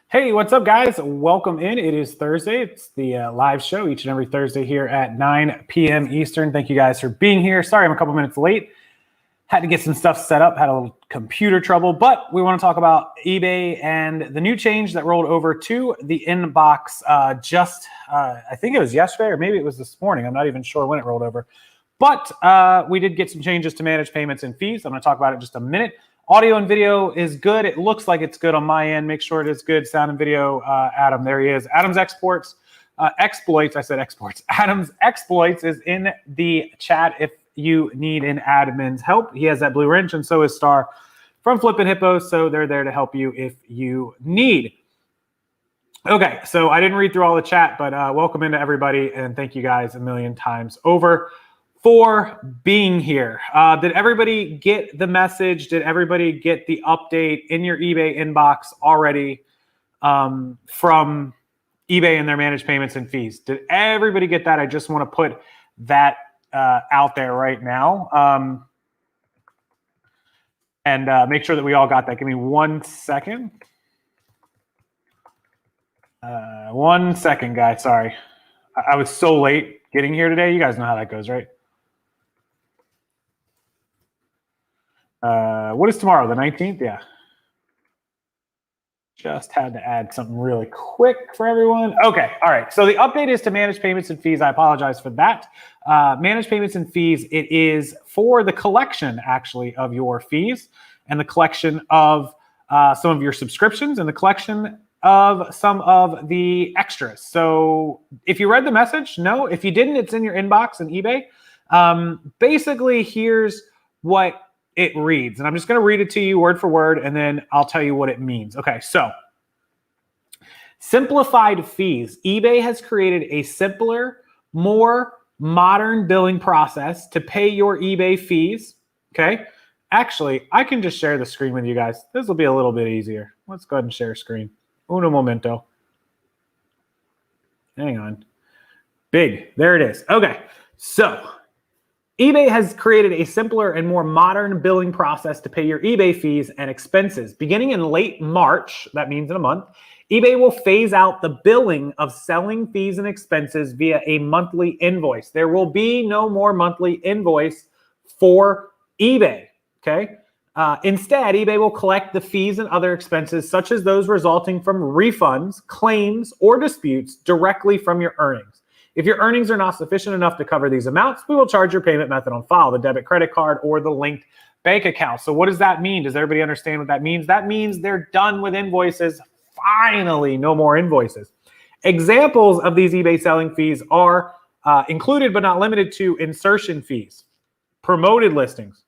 Hey, what's up, guys? Welcome in. It is Thursday. It's the live show each and every Thursday here at 9 p.m. Eastern. Thank you guys for being here. Sorry, I'm a couple minutes late. Had to get some stuff set up, had a little computer trouble, but we want to talk about eBay and the new change that rolled over to the inbox I think it was yesterday or maybe it was this morning. I'm not even sure when it rolled over. But we did get some changes to manage payments and fees. I'm going to talk about it in just a minute. Audio and video is good. It looks like it's good on my end. Make sure it is good. Sound and video, Adam, there he is. Adam's exploits. Adam's exploits is in the chat if you need an admin's help. He has that blue wrench, and so is Star from Flippin' Hippos, so they're there to help you if you need. Okay, so I didn't read through all the chat, but welcome into everybody, and thank you guys a million times over for being here. Did everybody get the message? Did everybody get the update in your eBay inbox already from eBay and their managed payments and fees? Did everybody get that? I just want to put that out there right now. And make sure that we all got that. Give me 1 second. 1 second, guys. Sorry. I was so late getting here today. You guys know how that goes, right? What is tomorrow? The 19th? Yeah. Just had to add something really quick for everyone. Okay, all right. So the update is to manage payments and fees. I apologize for that. Manage payments and fees, it is for the collection, actually, of your fees and the collection of some of your subscriptions and the collection of some of the extras. So if you read the message, no. If you didn't, it's in your inbox in eBay. Basically, here's what it reads, and I'm just going to read it to you word for word, and then I'll tell you what it means. Okay, so simplified fees. eBay has created a simpler, more modern billing process to pay your eBay fees. Okay, actually, I can just share the screen with you guys. This will be a little bit easier. Let's go ahead and share screen. Uno momento. Hang on. Big. There it is. Okay, so eBay has created a simpler and more modern billing process to pay your eBay fees and expenses. Beginning in late March, that means in a month, eBay will phase out the billing of selling fees and expenses via a monthly invoice. There will be no more monthly invoice for eBay, okay? Instead, eBay will collect the fees and other expenses, such as those resulting from refunds, claims, or disputes directly from your earnings. If your earnings are not sufficient enough to cover these amounts, we will charge your payment method on file, the debit, credit card, or the linked bank account. So what does that mean? Does everybody understand what that means? That means they're done with invoices. Finally, no more invoices. Examples of these eBay selling fees are included but not limited to insertion fees, promoted listings,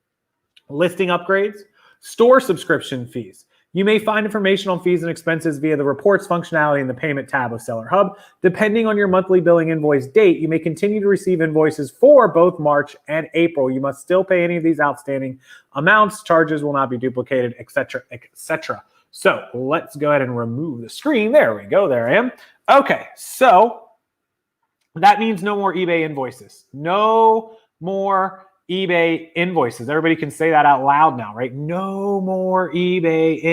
listing upgrades, store subscription fees. You may find information on fees and expenses via the reports functionality in the payment tab of Seller Hub. Depending on your monthly billing invoice date, you may continue to receive invoices for both March and April. You must still pay any of these outstanding amounts. Charges will not be duplicated, etc., etc. So let's go ahead and remove the screen. There we go. There I am. Okay, so that means no more eBay invoices. No more eBay invoices. Everybody can say that out loud now, right? No more eBay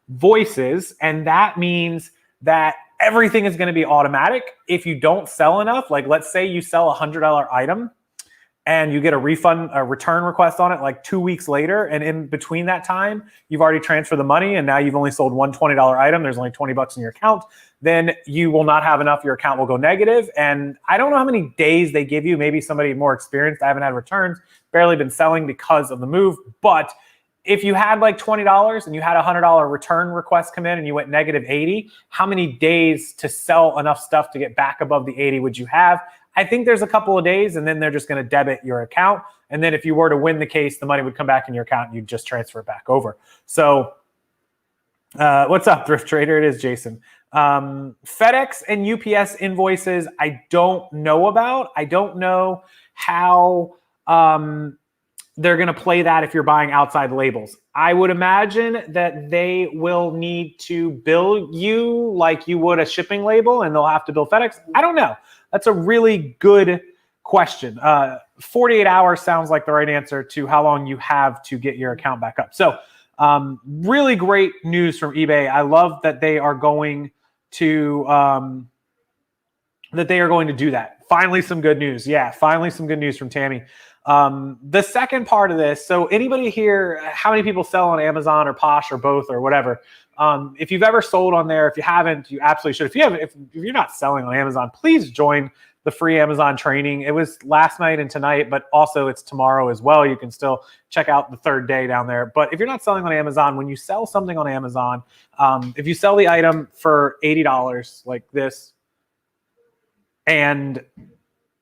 invoices. And that means that everything is going to be automatic. If you don't sell enough, like let's say you sell a $100 item and you get a refund, a return request on it like 2 weeks later. And in between that time, you've already transferred the money and now you've only sold one $20 item. There's only 20 bucks in your account. Then you will not have enough. Your account will go negative. And I don't know how many days they give you. Maybe somebody more experienced. I haven't had returns, barely been selling because of the move. But if you had like $20 and you had a $100 return request come in and you went negative 80, how many days to sell enough stuff to get back above the 80 would you have? I think there's a couple of days, and then they're just going to debit your account. And then if you were to win the case, the money would come back in your account and you'd just transfer it back over. So what's up, Thrift Trader? It is Jason. FedEx and UPS invoices, I don't know about. I don't know how they're going to play that if you're buying outside labels. I would imagine that they will need to bill you like you would a shipping label, and they'll have to bill FedEx. I don't know. That's a really good question. 48 hours sounds like the right answer to how long you have to get your account back up. So Really great news from eBay. I love that they are going to do that. Finally, some good news. Yeah, finally some good news from Tammy. The second part of this, so anybody here, how many people sell on Amazon or Posh or both or whatever? If you've ever sold on there, if you haven't, you absolutely should. If you're not selling on Amazon, please join the free Amazon training. It was last night and tonight, but also it's tomorrow as well. You can still check out the third day down there. But if you're not selling on Amazon, when you sell something on Amazon, if you sell the item for $80 like this, and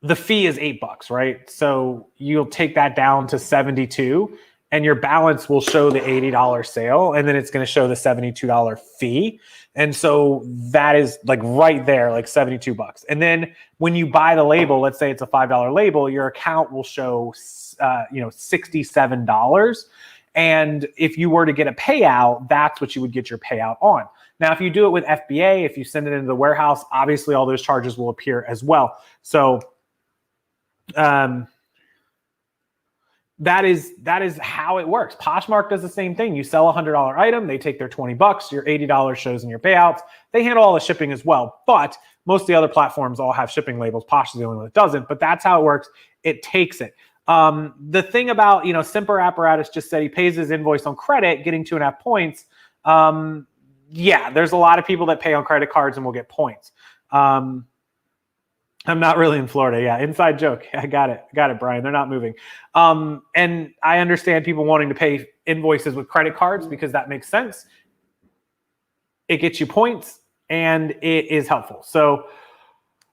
the fee is $8, right? So you'll take that down to 72 and your balance will show the $80 sale, and then it's going to show the $72 fee. And so that is like right there, like $72. And then when you buy the label, let's say it's a $5 label, your account will show, $67. And if you were to get a payout, that's what you would get your payout on. Now, if you do it with FBA, if you send it into the warehouse, obviously all those charges will appear as well. So that is how it works. Poshmark does the same thing. You sell a $100 item, they take their $20, your $80 shows in your payouts. They handle all the shipping as well, but most of the other platforms all have shipping labels. Posh is the only one that doesn't, but that's how it works. It takes it. The thing about, SEMPER apPARATUS just said he pays his invoice on credit, getting 2.5 points. Yeah, there's a lot of people that pay on credit cards and will get points. I'm not really in Florida. Yeah, inside joke. I got it, Brian. They're not moving. And I understand people wanting to pay invoices with credit cards because that makes sense. It gets you points and it is helpful. So,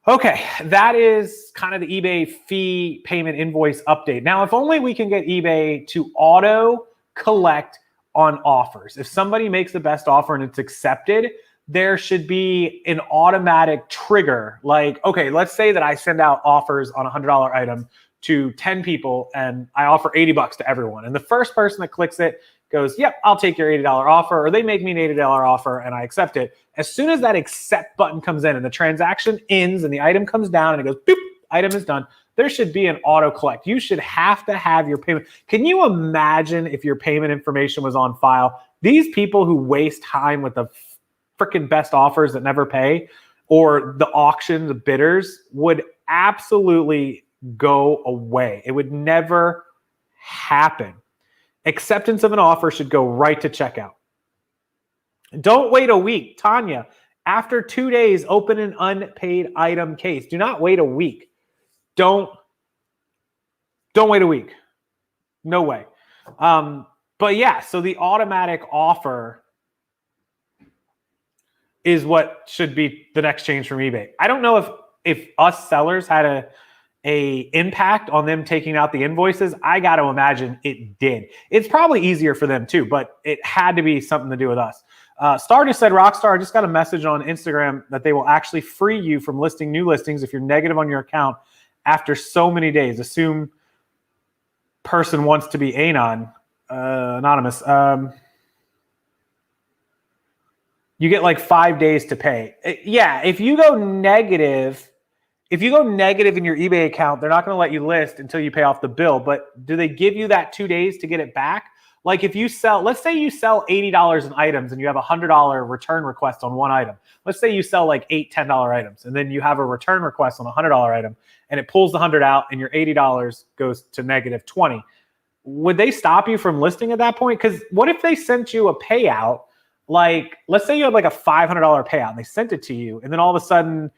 okay, that is kind of the eBay fee payment invoice update. Now, if only we can get eBay to auto collect on offers. If somebody makes the best offer and it's accepted, there should be an automatic trigger. Like, okay, let's say that I send out offers on a $100 item to 10 people and I offer $80 to everyone. And the first person that clicks it goes, yep, I'll take your $80 offer, or they make me an $80 offer and I accept it. As soon as that accept button comes in and the transaction ends and the item comes down and it goes, boop, item is done, there should be an auto collect. You should have to have your payment. Can you imagine if your payment information was on file? These people who waste time with the freaking best offers that never pay, or the auction, the bidders, would absolutely go away. It would never happen. Acceptance of an offer should go right to checkout. Don't wait a week. Tanya, after 2 days, open an unpaid item case. Do not wait a week. Don't wait a week. No way. But yeah, so the automatic offer is what should be the next change from eBay. I don't know if us sellers had a impact on them taking out the invoices. I got to imagine it did. It's probably easier for them too, but it had to be something to do with us. Star just said, Rockstar, I just got a message on Instagram that they will actually free you from listing new listings if you're negative on your account after so many days. Assume person wants to be anonymous. You get like 5 days to pay. Yeah, if you go negative in your eBay account, they're not going to let you list until you pay off the bill. But do they give you that 2 days to get it back? Like if you sell, let's say you sell $80 in items and you have a $100 return request on one item. Let's say you sell like 8 $10 items and then you have a return request on a $100 item and it pulls the 100 out and your $80 goes to negative 20. Would they stop you from listing at that point? Because what if they sent you a payout? Like, let's say you had like a $500 payout and they sent it to you, and then all of a sudden,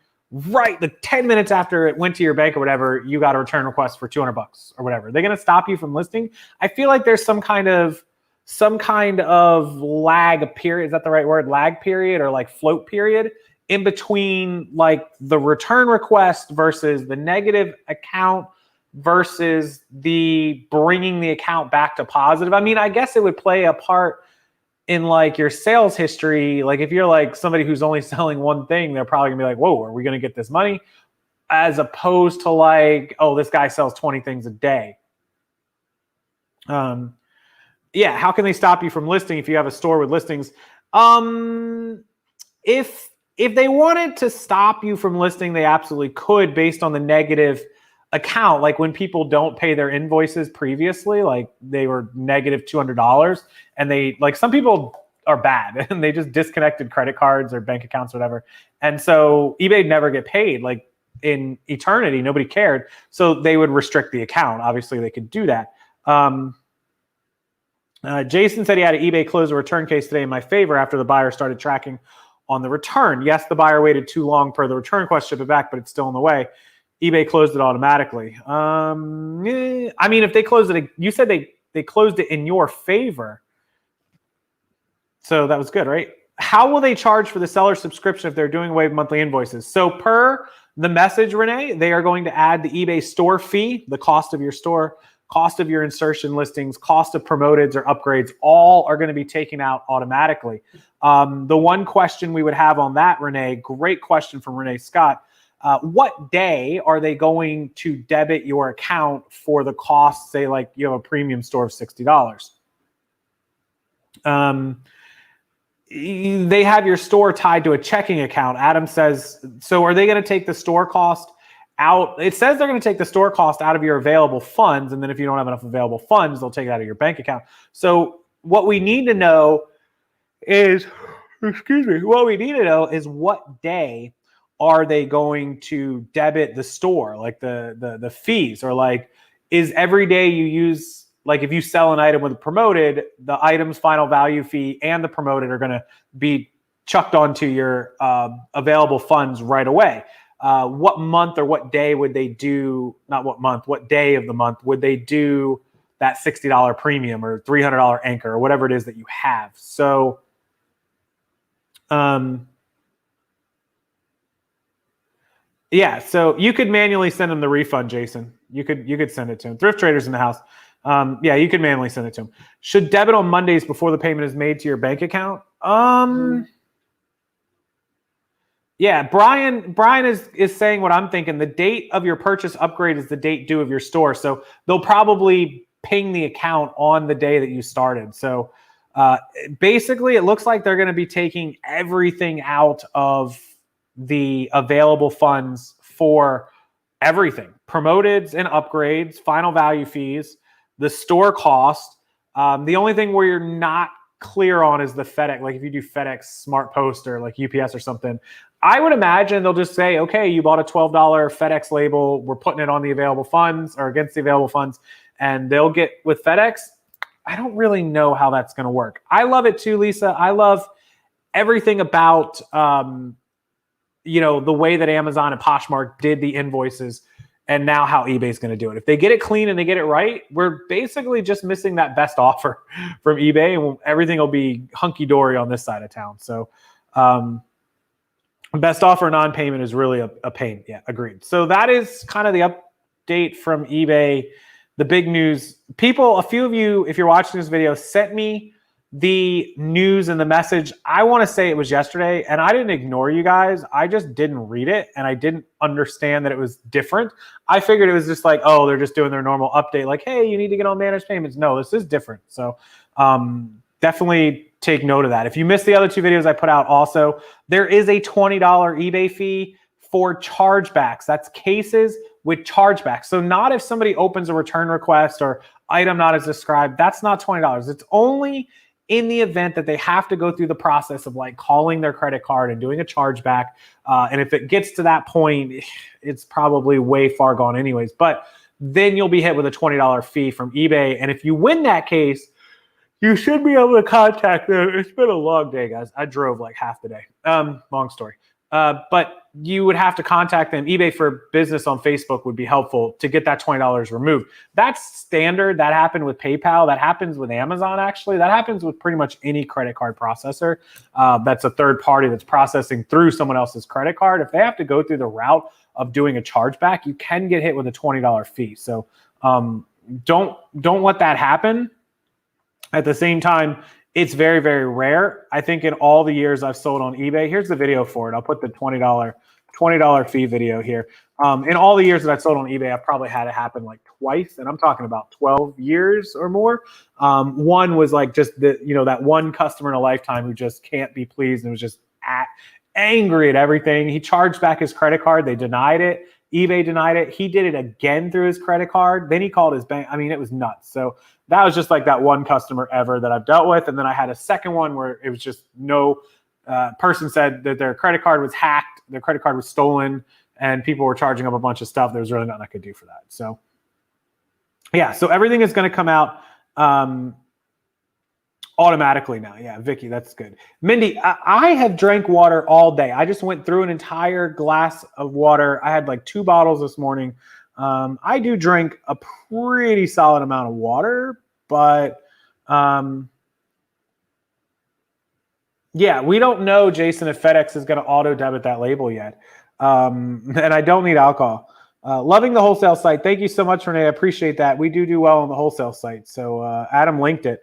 right, the 10 minutes after it went to your bank or whatever, you got a return request for $200 or whatever. They're going to stop you from listing. I feel like there's some kind of lag period. Is that the right word? Lag period or like float period in between like the return request versus the negative account versus the bringing the account back to positive. I mean, I guess it would play a part in like your sales history. Like if you're like somebody who's only selling one thing, they're probably gonna be like, whoa, are we gonna get this money? As opposed to like, oh, this guy sells 20 things a day. Yeah, how can they stop you from listing if you have a store with listings? If they wanted to stop you from listing, they absolutely could based on the negative account, like when people don't pay their invoices previously, like they were negative $200, and they, like, some people are bad and they just disconnected credit cards or bank accounts or whatever. And so eBay never get paid, like in eternity, nobody cared. So they would restrict the account. Obviously they could do that. Jason said he had an eBay close a return case today in my favor after the buyer started tracking on the return. Yes, the buyer waited too long per the return request, ship it back, but it's still in the way. eBay closed it automatically. I mean, if they closed it, you said they closed it in your favor. So that was good, right? How will they charge for the seller subscription if they're doing away with monthly invoices? So per the message, Renee, they are going to add the eBay store fee, the cost of your store, cost of your insertion listings, cost of promoteds or upgrades, all are going to be taken out automatically. The one question we would have on that, Renee, great question from Renae Scott. What day are they going to debit your account for the cost, say like you have a premium store of $60? They have your store tied to a checking account. Adam says, so are they going to take the store cost out? It says they're going to take the store cost out of your available funds. And then if you don't have enough available funds, they'll take it out of your bank account. So what we need to know is, what we need to know is what day are they going to debit the store, like the fees, or like, is every day you use, like if you sell an item with a promoted, the item's final value fee and the promoted are going to be chucked onto your available funds right away. What month or what day would they do, not what month, what day of the month would they do that $60 premium or $300 anchor or whatever it is that you have? So, yeah, so you could manually send them the refund, Jason. You could send it to him. Thrift Traders in the house. Yeah, you could manually send it to him. Should debit on Mondays before the payment is made to your bank account? Yeah, Brian is saying what I'm thinking. The date of your purchase upgrade is the date due of your store. So they'll probably ping the account on the day that you started. So basically, it looks like they're going to be taking everything out of the available funds for everything. Promoteds and upgrades, final value fees, the store cost. The only thing where you're not clear on is the FedEx. Like if you do FedEx Smart Post or like UPS or something, I would imagine they'll just say, okay, you bought a $12 FedEx label. We're putting it on the available funds or against the available funds, and they'll get with FedEx. I don't really know how that's going to work. I love it too, Lisa. I love everything about, you know, the way that Amazon and Poshmark did the invoices and now how eBay's going to do it. If they get it clean and they get it right, we're basically just missing that best offer from eBay, and everything will be hunky-dory on this side of town. So best offer non-payment is really a pain. Yeah, agreed. So that is kind of the update from eBay. The big news. People, a few of you, if you're watching this video, sent me the news and the message. I want to say it was yesterday, and I didn't ignore you guys. I just didn't read it, and I didn't understand that it was different. I figured it was just like, oh, they're just doing their normal update, like, hey, you need to get on managed payments. No, this is different. So definitely take note of that. If you missed the other two videos I put out also, there is a $20 eBay fee for chargebacks. That's cases with chargebacks. So not if somebody opens a return request or item not as described, that's not $20. It's only in the event that they have to go through the process of like calling their credit card and doing a chargeback. And if it gets to that point, it's probably way far gone anyways. But then you'll be hit with a $20 fee from eBay. And if you win that case, you should be able to contact them. It's been a long day, guys. I drove like half the day. Long story. But you would have to contact them. eBay for Business on Facebook would be helpful to get that $20 removed. That's standard. That happened with PayPal. That happens with Amazon, actually. That happens with pretty much any credit card processor. That's a third party that's processing through someone else's credit card. If they have to go through the route of doing a chargeback, you can get hit with a $20 fee. So don't let that happen. At the same time, it's very, very rare. I think in all the years I've sold on eBay, here's the video for it. I'll put the $20 fee video here. In all the years that I've sold on eBay, I've probably had it happen like twice, and I'm talking about 12 years or more. One was like just that one customer in a lifetime who just can't be pleased and was just angry at everything. He charged back his credit card. They denied it. eBay denied it. He did it again through his credit card. Then he called his bank. I mean, it was nuts. So that was just like that one customer ever that I've dealt with. And then I had a second one where it was just no person said that their credit card was hacked, their credit card was stolen, and people were charging up a bunch of stuff. There was really nothing I could do for that. So yeah, so everything is going to come out automatically now. Yeah, Vickie, that's good. Mindy, I have drank water all day. I just went through an entire glass of water. I had like 2 bottles this morning. I do drink a pretty solid amount of water, but yeah, we don't know, Jason, if FedEx is going to auto debit that label yet. And I don't need alcohol. Loving the wholesale site. Thank you so much, Renae. I appreciate that. We do well on the wholesale site. So Adam linked it.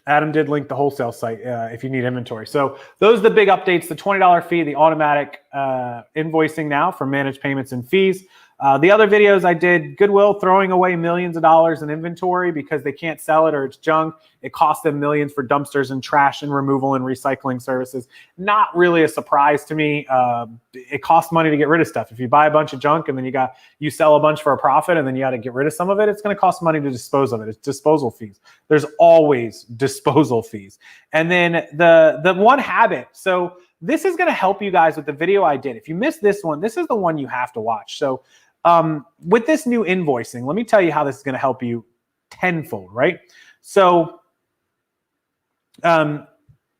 Adam did link the wholesale site if you need inventory. So those are the big updates, the $20 fee, the automatic invoicing now for managed payments and fees. The other videos I did, Goodwill throwing away millions of dollars in inventory because they can't sell it or it's junk. It costs them millions for dumpsters and trash and removal and recycling services. Not really a surprise to me. It costs money to get rid of stuff. If you buy a bunch of junk and then you sell a bunch for a profit and then you got to get rid of some of it, it's going to cost money to dispose of it. It's disposal fees. There's always disposal fees. And then the one habit. So this is going to help you guys with the video I did. If you missed this one, this is the one you have to watch. So with this new invoicing, let me tell you how this is going to help you tenfold, right? So the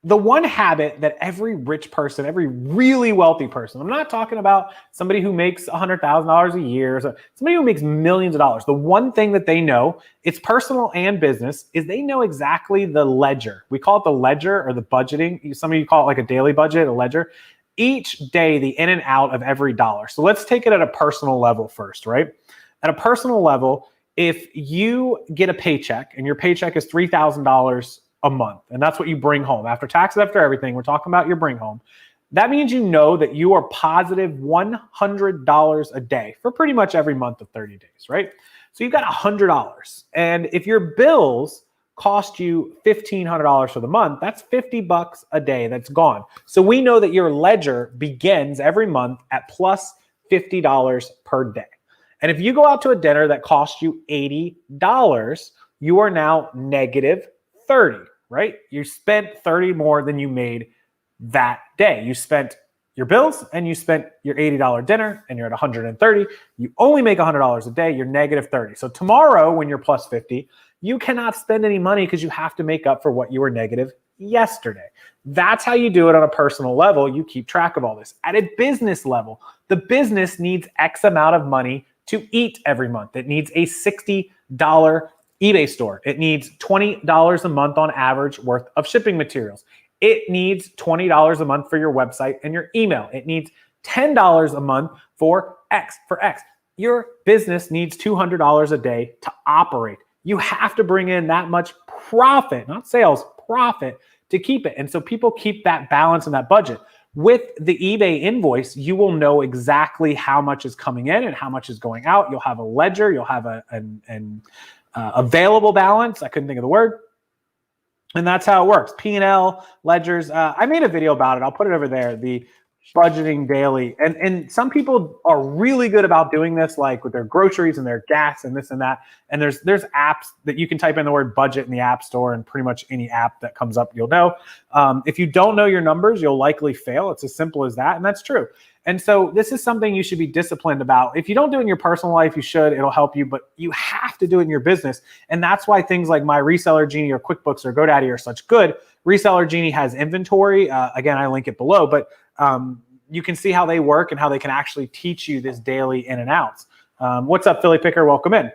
one habit that every rich person, every really wealthy person, I'm not talking about somebody who makes $100,000 a year, or somebody who makes millions of dollars. The one thing that they know, it's personal and business, is they know exactly the ledger. We call it the ledger or the budgeting. Some of you call it like a daily budget, a ledger. Each day, the in and out of every dollar. So let's take it at a personal level first, right? At a personal level, if you get a paycheck and your paycheck is $3,000 a month, and that's what you bring home after taxes, after everything, we're talking about your bring home. That means you know that you are positive $100 a day for pretty much every month of 30 days, right? So you've got $100. And if your bills cost you $1,500 for the month, that's $50 a day that's gone. So we know that your ledger begins every month at plus $50 per day. And if you go out to a dinner that costs you $80, you are now negative 30, right? You spent 30 more than you made that day. You spent your bills and you spent your $80 dinner and you're at 130. You only make $100 a day, you're negative 30. So tomorrow when you're plus 50, you cannot spend any money because you have to make up for what you were negative yesterday. That's how you do it on a personal level. You keep track of all this. At a business level, the business needs X amount of money to eat every month. It needs a $60 eBay store. It needs $20 a month on average worth of shipping materials. It needs $20 a month for your website and your email. It needs $10 a month for X. Your business needs $200 a day to operate. You have to bring in that much profit, not sales, profit, to keep it. And so people keep that balance and that budget. With the eBay invoice, you will know exactly how much is coming in and how much is going out. You'll have a ledger. You'll have an available balance. I couldn't think of the word. And that's how it works. P&L, ledgers. I made a video about it. I'll put it over there. The budgeting daily. And some people are really good about doing this, like with their groceries and their gas and this and that. And there's apps that you can type in the word budget in the App Store, and pretty much any app that comes up, you'll know. If you don't know your numbers, you'll likely fail. It's as simple as that. And that's true. And so this is something you should be disciplined about. If you don't do it in your personal life, you should. It'll help you, but you have to do it in your business. And that's why things like my Reseller Genie or QuickBooks or GoDaddy are such good. Reseller Genie has inventory. Again, I link it below, but you can see how they work and how they can actually teach you this daily in and outs. What's up, Philly Picker? Welcome in.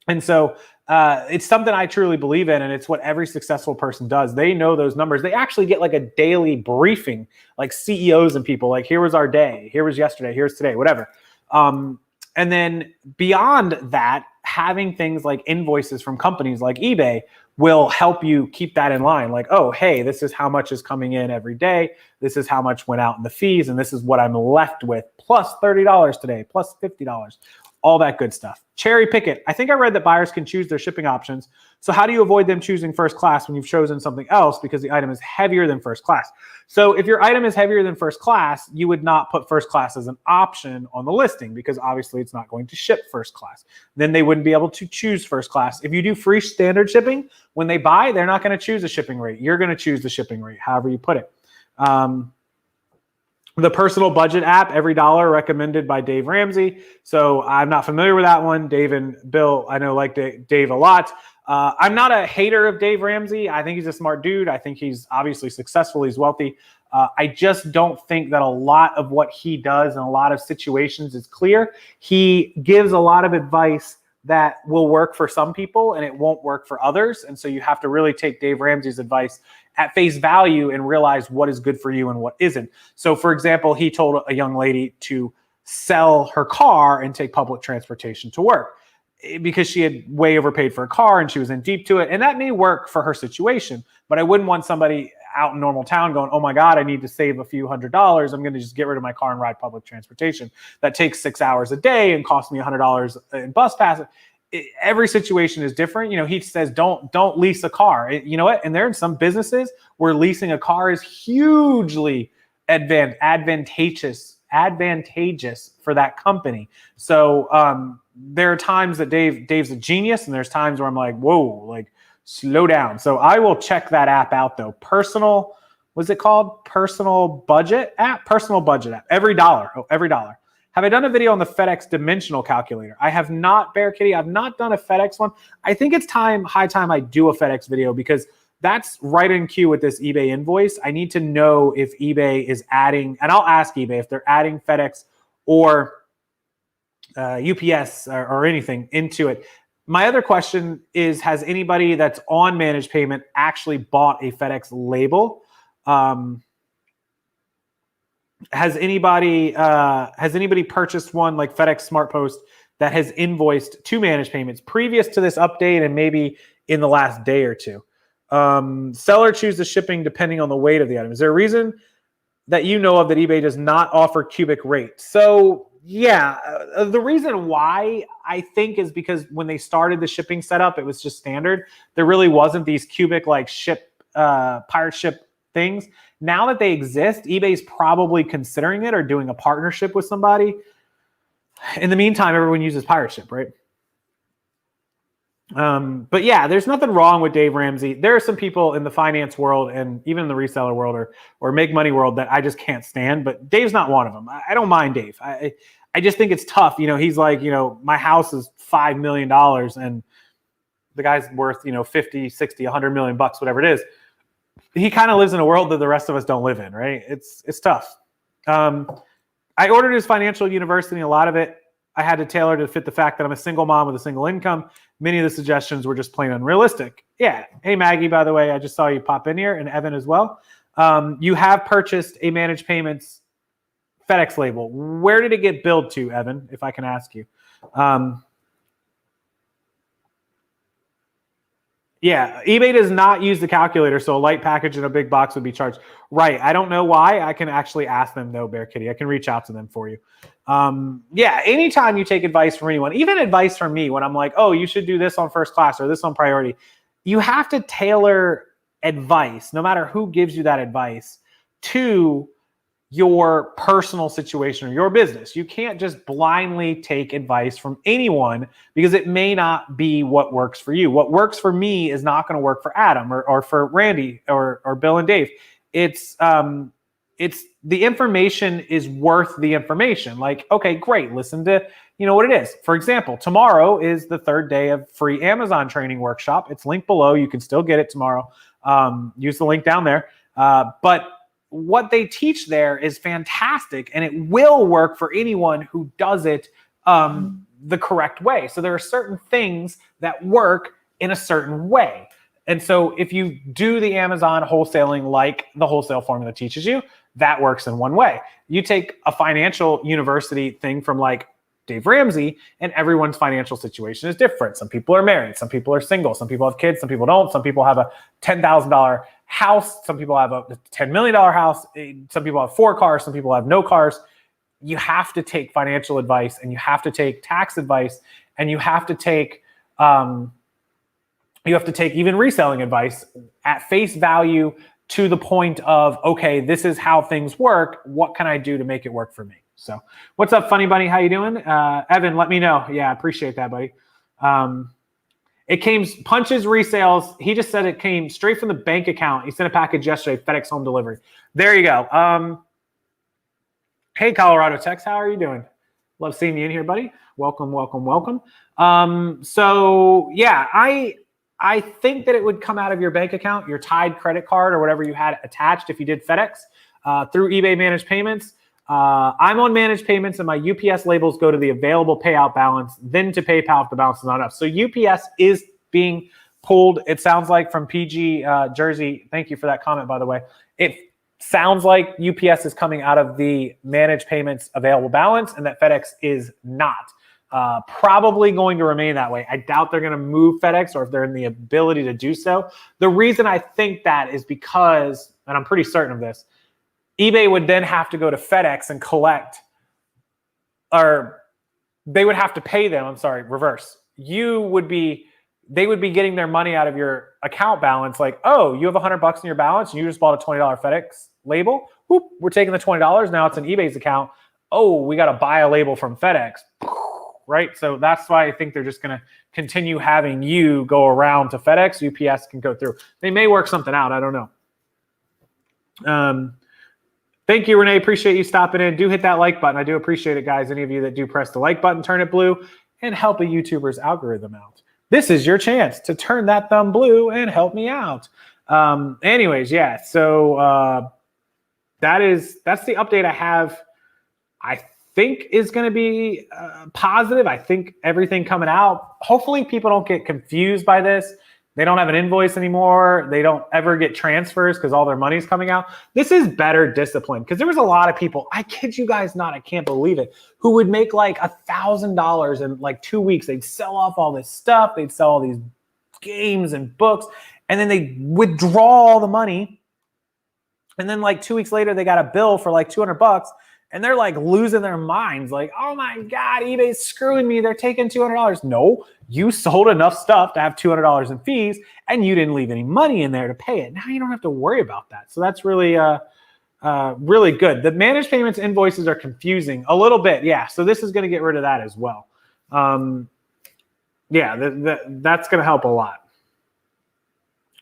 And so it's something I truly believe in, and it's what every successful person does. They know those numbers. They actually get like a daily briefing, like CEOs and people, like here was our day, here was yesterday, here's today, whatever. And then beyond that, having things like invoices from companies like eBay will help you keep that in line. Like, oh, hey, this is how much is coming in every day. This is how much went out in the fees, and this is what I'm left with, plus $30 today, plus $50. all that good stuff. Cherry pick it. I think I read that buyers can choose their shipping options. So how do you avoid them choosing first class when you've chosen something else because the item is heavier than first class? So if your item is heavier than first class, you would not put first class as an option on the listing because obviously it's not going to ship first class. Then they wouldn't be able to choose first class. If you do free standard shipping, when they buy, they're not going to choose a shipping rate. You're going to choose the shipping rate, however you put it. The personal budget app, Every Dollar, recommended by Dave Ramsey. So I'm not familiar with that one. Dave and Bill, I know, like Dave a lot. I'm not a hater of Dave Ramsey. I think he's a smart dude. I think he's obviously successful. He's wealthy. I just don't think that a lot of what he does in a lot of situations is clear. He gives a lot of advice that will work for some people and it won't work for others. And so you have to really take Dave Ramsey's advice at face value and realize what is good for you and what isn't. So for example, he told a young lady to sell her car and take public transportation to work because she had way overpaid for a car and she was in deep to it. And that may work for her situation, but I wouldn't want somebody out in normal town going, oh my God, I need to save a few $100s. I'm going to just get rid of my car and ride public transportation. That takes 6 hours a day and costs me $100 in bus pass. Every situation is different. You know, he says, don't lease a car. You know what? And there are some businesses where leasing a car is hugely advantageous for that company. So there are times that Dave's a genius, and there's times where I'm like, whoa, like slow down. So I will check that app out though. What's it called? Personal budget app. Every Dollar. Oh, Every Dollar. Have I done a video on the FedEx dimensional calculator? I have not, Bear Kitty. I've not done a FedEx one. I think it's high time I do a FedEx video because that's right in queue with this eBay invoice. I need to know if eBay is adding, and I'll ask eBay if they're adding FedEx or UPS or anything into it. My other question is, has anybody that's on managed payment actually bought a FedEx label? Has anybody purchased one like FedEx Smart Post that has invoiced to managed payments previous to this update and maybe in the last day or two? Seller chooses the shipping depending on the weight of the item. Is there a reason that you know of that eBay does not offer cubic rate? So yeah, the reason why I think is because when they started the shipping setup, it was just standard. There really wasn't these cubic like pirate ship things. Now that they exist, eBay's probably considering it or doing a partnership with somebody. In the meantime, everyone uses pirate ship, right? But yeah, there's nothing wrong with Dave Ramsey. There are some people in the finance world and even in the reseller world or make money world that I just can't stand, but Dave's not one of them. I don't mind Dave. I just think it's tough. You know, he's like, you know, my house is $5 million and the guy's worth, you know, 50, 60, 100 million bucks, whatever it is. He kind of lives in a world that the rest of us don't live in, right? It's tough. I ordered his financial university. A lot of it I had to tailor to fit the fact that I'm a single mom with a single income. Many of the suggestions were just plain unrealistic. Yeah. Hey, Maggie, by the way, I just saw you pop in here, and Evan as well. You have purchased a managed payments FedEx label. Where did it get billed to, Evan, if I can ask you? Yeah, eBay does not use the calculator, so a light package in a big box would be charged. Right. I don't know why. I can actually ask them, though, Bear Kitty. I can reach out to them for you. Yeah, anytime you take advice from anyone, even advice from me when I'm like, oh, you should do this on first class or this on priority, you have to tailor advice, no matter who gives you that advice, to your personal situation or your business. You can't just blindly take advice from anyone because it may not be what works for you. What works for me is not going to work for Adam or for Randy or Bill and Dave. It's the information is worth the information. Like, okay, great. Listen to, you know what it is. For example, tomorrow is the 3rd day of free Amazon training workshop. It's linked below. You can still get it tomorrow. Use the link down there. But what they teach there is fantastic, and it will work for anyone who does it the correct way. So there are certain things that work in a certain way. And so if you do the Amazon wholesaling like the wholesale formula teaches you, that works in one way. You take a financial university thing from like Dave Ramsey, and everyone's financial situation is different. Some people are married, some people are single, some people have kids, some people don't. Some people have a $10,000 house, some people have a $10 million house, some people have 4 cars, some people have no cars. you have to take financial advice, and you have to take tax advice, and you have to take even reselling advice at face value, to the point of, okay, this is how things work. What can I do to make it work for me? So what's up, Funny Bunny? How you doing? Evan, let me know. Yeah, I appreciate that, buddy. It came, Punch's resales. He just said it came straight from the bank account. He sent a package yesterday, FedEx home delivery. There you go. Hey, Colorado Tex, how are you doing? Love seeing you in here, buddy. Welcome, welcome, welcome. So yeah, I think that it would come out of your bank account, your Tide credit card or whatever you had attached if you did FedEx through eBay Managed Payments. I'm on Managed Payments, and my UPS labels go to the available payout balance, then to PayPal if the balance is not enough. So UPS is being pulled, it sounds like, from PG Jersey. Thank you for that comment, by the way. It sounds like UPS is coming out of the Managed Payments available balance, and that FedEx is not. Probably going to remain that way. I doubt they're going to move FedEx, or if they're in the ability to do so. The reason I think that is because, and I'm pretty certain of this, eBay would then have to go to FedEx and collect, or they would have to pay them. I'm sorry, reverse. They would be getting their money out of your account balance. Like, oh, you have $100 in your balance and you just bought a $20 FedEx label. Whoop, we're taking the $20. Now it's in eBay's account. Oh, we got to buy a label from FedEx. Right? So that's why I think they're just going to continue having you go around to FedEx. UPS can go through. They may work something out. I don't know. Thank you, Renee. Appreciate you stopping in. Do hit that like button. I do appreciate it, guys. Any of you that do press the like button, turn it blue, and help a YouTuber's algorithm out. This is your chance to turn that thumb blue and help me out. Anyways, yeah. So that's the update I have. I think is going to be positive. I think everything coming out, hopefully people don't get confused by this. They don't have an invoice anymore. They don't ever get transfers because all their money's coming out. This is better discipline, because there was a lot of people, I kid you guys not, I can't believe it, who would make like $1,000 in like 2 weeks. They'd sell off all this stuff. They'd sell all these games and books, and then they withdraw all the money. And then like 2 weeks later, they got a bill for like $200. And they're like losing their minds. Like, oh my God, eBay's screwing me. They're taking $200. No, you sold enough stuff to have $200 in fees, and you didn't leave any money in there to pay it. Now you don't have to worry about that. So that's really, really good. The managed payments invoices are confusing a little bit. Yeah. So this is going to get rid of that as well. Yeah, that's going to help a lot.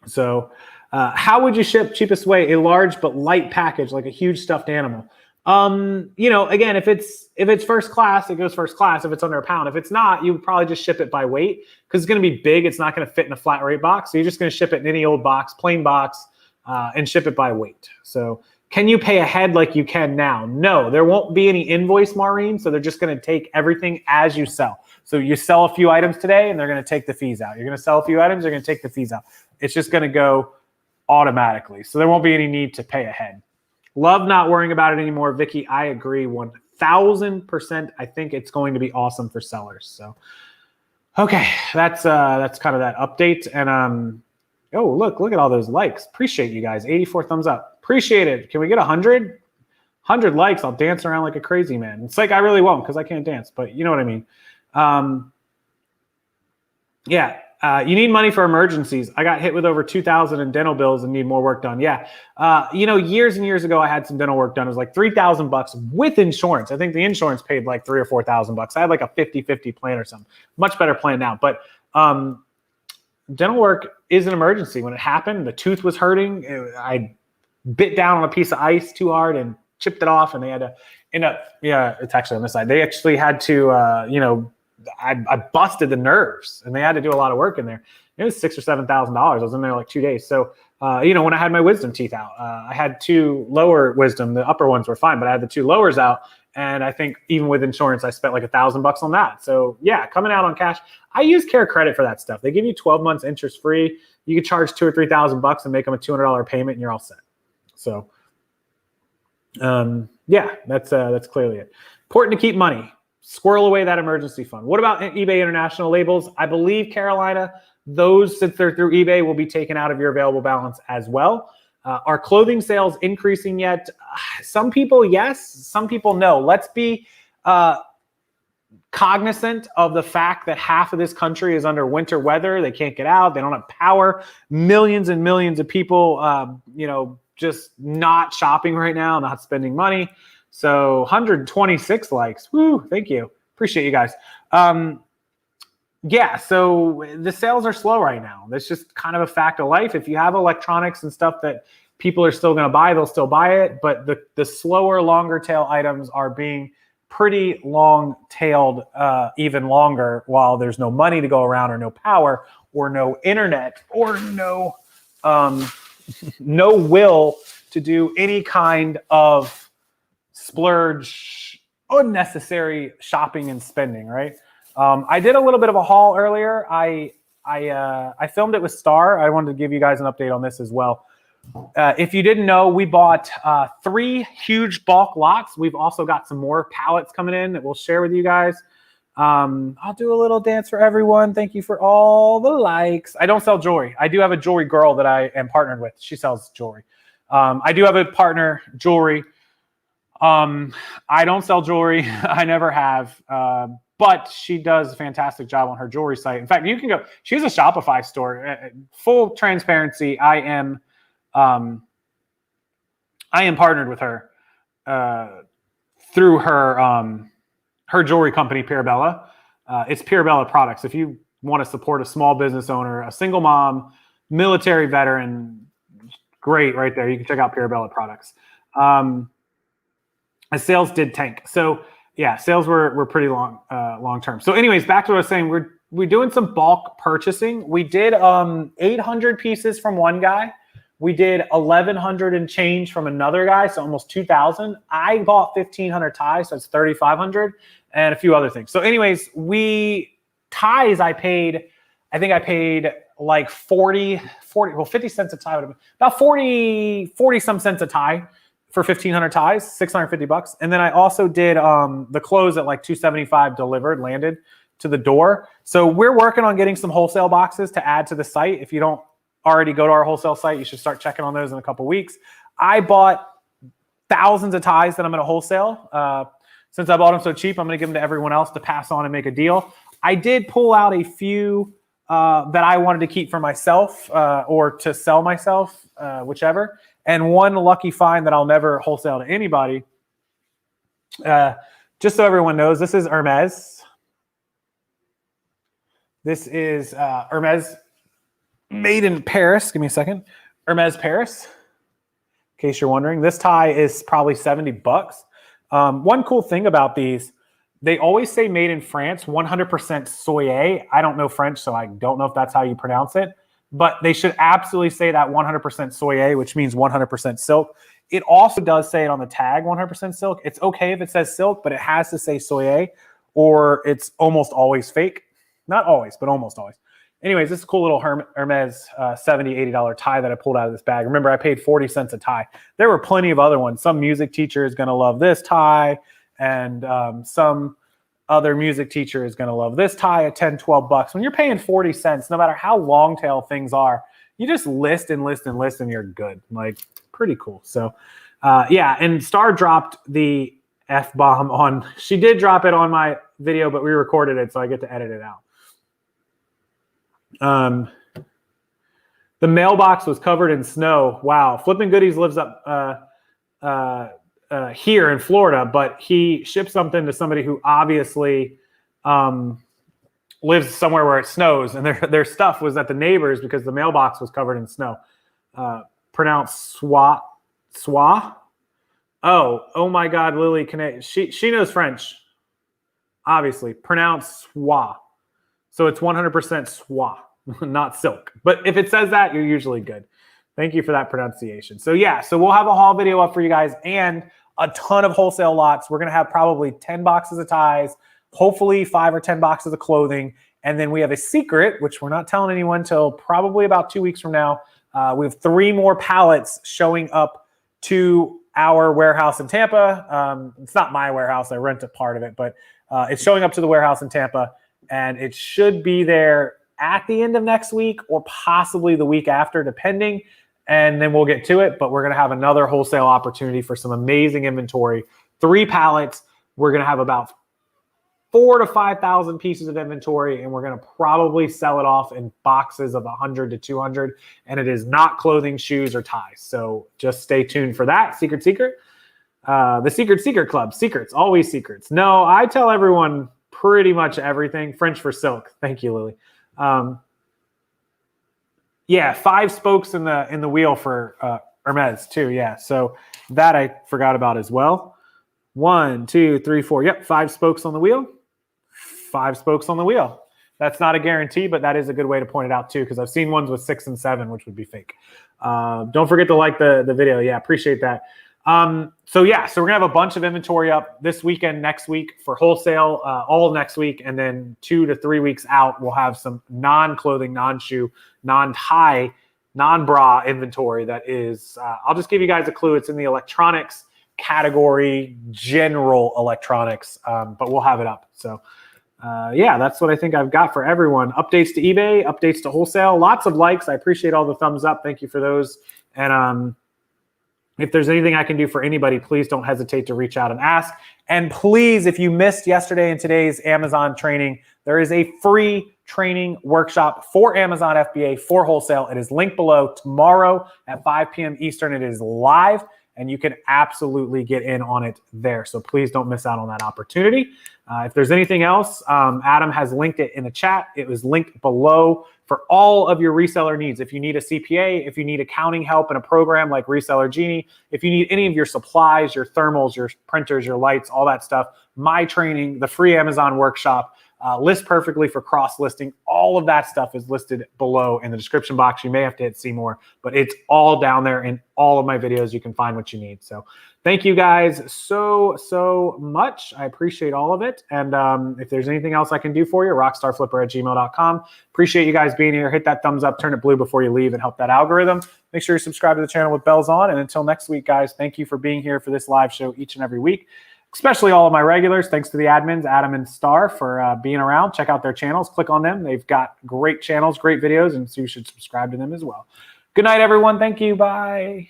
So how would you ship cheapest way? A large but light package, like a huge stuffed animal. You know, again, if it's first class, it goes first class. If it's under £1, if it's not, you would probably just ship it by weight, because it's going to be big. It's not going to fit in a flat rate box. So you're just going to ship it in any old box, plain box, and ship it by weight. So can you pay ahead like you can now? No, there won't be any invoice, Maureen. So they're just going to take everything as you sell. So you sell a few items today, and they're going to take the fees out. You're going to sell a few items, they're going to take the fees out. It's just going to go automatically. So there won't be any need to pay ahead. Love not worrying about it anymore, Vickie. I agree 1000%. I think it's going to be awesome for sellers. So, okay, that's kind of that update. And oh, look at all those likes. Appreciate you guys. 84 thumbs up. Appreciate it. Can we get 100? 100 likes. I'll dance around like a crazy man. It's like I really won't, because I can't dance, but you know what I mean. Yeah. You need money for emergencies. I got hit with over 2,000 in dental bills and need more work done. Yeah. You know, years and years ago, I had some dental work done. It was like $3,000 with insurance. I think the insurance paid like $3,000 or $4,000. I had like a 50-50 plan or something. Much better plan now. But dental work is an emergency. When it happened, the tooth was hurting. I bit down on a piece of ice too hard and chipped it off, and they had to end up, yeah, it's actually on this side. They actually had to, you know, I busted the nerves, and they had to do a lot of work in there. It was $6,000 or $7,000. I was in there like 2 days. So, you know, when I had my wisdom teeth out, I had 2 lower wisdom. The upper ones were fine, but I had the 2 lowers out. And I think even with insurance, I spent like $1,000 on that. So yeah, coming out on cash. I use Care Credit for that stuff. They give you 12 months interest free. You could charge $2,000 or $3,000 and make them a $200 payment, and you're all set. So, yeah, that's clearly it. Important to keep money. Squirrel away that emergency fund. What about eBay International labels? I believe, Carolina, those, since they're through eBay, will be taken out of your available balance as well. Are clothing sales increasing yet? Some people, yes. Some people, no. Let's be cognizant of the fact that half of this country is under winter weather. They can't get out. They don't have power. Millions and millions of people, just not shopping right now, not spending money. So 126 likes. Woo, thank you. Appreciate you guys. Yeah, so the sales are slow right now. That's just kind of a fact of life. If you have electronics and stuff that people are still going to buy, they'll still buy it. But the slower, longer tail items are being pretty long-tailed, even longer, while there's no money to go around, or no power, or no internet, or no will to do any kind of splurge, unnecessary shopping and spending, right? I did a little bit of a haul earlier. I filmed it with Star. I wanted to give you guys an update on this as well. If you didn't know, we bought 3 huge bulk lots. We've also got some more pallets coming in that we'll share with you guys. I'll do a little dance for everyone. Thank you for all the likes. I don't sell jewelry. I do have a jewelry girl that I am partnered with. She sells jewelry. I do have a partner, jewelry. I don't sell jewelry. I never have. But she does a fantastic job on her jewelry site. In fact, you can go. She has a Shopify store. Full transparency, I am partnered with her through her jewelry company, Parabella. It's Parabella Products. If you want to support a small business owner, a single mom, military veteran, great right there. You can check out Parabella Products. Sales did tank. So yeah, sales were pretty long term. So anyways, back to what I was saying, we're doing some bulk purchasing. We did 800 pieces from one guy. We did 1,100 and change from another guy, so almost 2,000. I bought 1,500 ties, so it's 3,500, and a few other things. So anyways, ties I think I paid like 50 cents a tie, would have been about 40 some cents a tie for 1,500 ties, $650. And then I also did the clothes at like $275 delivered, landed to the door. So we're working on getting some wholesale boxes to add to the site. If you don't already go to our wholesale site, you should start checking on those in a couple weeks. I bought thousands of ties that I'm going to wholesale. Since I bought them so cheap, I'm going to give them to everyone else to pass on and make a deal. I did pull out a few that I wanted to keep for myself or to sell myself, whichever. And one lucky find that I'll never wholesale to anybody. Just so everyone knows, this is Hermes. This is Hermes made in Paris. Give me a second. Hermes Paris. In case you're wondering, this tie is probably $70. One cool thing about these, they always say made in France, 100% soye. I don't know French, so I don't know if that's how you pronounce it. But they should absolutely say that 100% soye, which means 100% silk. It also does say it on the tag, 100% silk. It's okay if it says silk, but it has to say soye, or it's almost always fake. Not always, but almost always. Anyways, this is a cool little Hermes $70, $80 tie that I pulled out of this bag. Remember, I paid 40 cents a tie. There were plenty of other ones. Some music teacher is going to love this tie, and some other music teacher is going to love this tie at 10, 12 bucks. When you're paying 40 cents, no matter how long tail things are, you just list and list and list and you're good. Like, pretty cool. So, yeah, and Star dropped the F-bomb on, she did drop it on my video, but we recorded it, so I get to edit it out. The mailbox was covered in snow. Wow. Flipping Goodies lives up here in Florida, but he shipped something to somebody who obviously lives somewhere where it snows, and their stuff was at the neighbors because the mailbox was covered in snow. Pronounced swa. Oh my God, Lily, she knows French, obviously. Pronounced swa. So it's 100% swa, not silk. But if it says that, you're usually good. Thank you for that pronunciation. So yeah, so we'll have a haul video up for you guys and a ton of wholesale lots. We're going to have probably 10 boxes of ties, hopefully 5 or 10 boxes of clothing. And then we have a secret, which we're not telling anyone till probably about 2 weeks from now. We have 3 more pallets showing up to our warehouse in Tampa. It's not my warehouse. I rent a part of it, but it's showing up to the warehouse in Tampa. And it should be there at the end of next week or possibly the week after, depending. and then we'll get to it. But we're going to have another wholesale opportunity for some amazing inventory. 3 pallets. We're going to have about 4,000 to 5,000 pieces of inventory, and we're going to probably sell it off in boxes of 100 to 200. And it is not clothing, shoes, or ties. So just stay tuned for that. Secret. The Secret Club. Secrets, always secrets. No, I tell everyone pretty much everything. French for silk. Thank you, Lily. Yeah, 5 spokes in the wheel for Hermes too. Yeah, so that I forgot about as well. 1, 2, 3, 4. Yep, 5 spokes on the wheel. 5 spokes on the wheel. That's not a guarantee, but that is a good way to point it out too, because I've seen ones with 6 and 7, which would be fake. Don't forget to like the video. Yeah, appreciate that. So we're gonna have a bunch of inventory up this weekend, next week for wholesale, all next week, and then 2 to 3 weeks out, we'll have some non-clothing, non-shoe, non-tie, non-bra inventory that is, I'll just give you guys a clue. It's in the electronics category, general electronics, but we'll have it up. So yeah, that's what I think I've got for everyone. Updates to eBay, updates to wholesale, lots of likes. I appreciate all the thumbs up. Thank you for those. And if there's anything I can do for anybody, please don't hesitate to reach out and ask. And please, if you missed yesterday and today's Amazon training, there is a free training workshop for Amazon FBA for wholesale. It is linked below. Tomorrow at 5 p.m. Eastern, it is live, and you can absolutely get in on it there. So please don't miss out on that opportunity. If there's anything else, Adam has linked it in the chat. It was linked below for all of your reseller needs. If you need a CPA, if you need accounting help in a program like Reseller Genie, if you need any of your supplies, your thermals, your printers, your lights, all that stuff, my training, the free Amazon workshop, list perfectly for cross-listing, all of that stuff is listed below in the description box. You may have to hit see more, but it's all down there in all of my videos. You can find what you need. So thank you guys so much. I appreciate all of it. And if there's anything else I can do for you, RockstarFlipper@gmail.com. Appreciate you guys being here. Hit that thumbs up, turn it blue before you leave, and help that algorithm. Make sure you subscribe to the channel with bells on. And until next week, guys, thank you for being here for this live show each and every week. Especially all of my regulars. Thanks to the admins, Adam and Star, for being around. Check out their channels. Click on them. They've got great channels, great videos, and so you should subscribe to them as well. Good night, everyone. Thank you. Bye.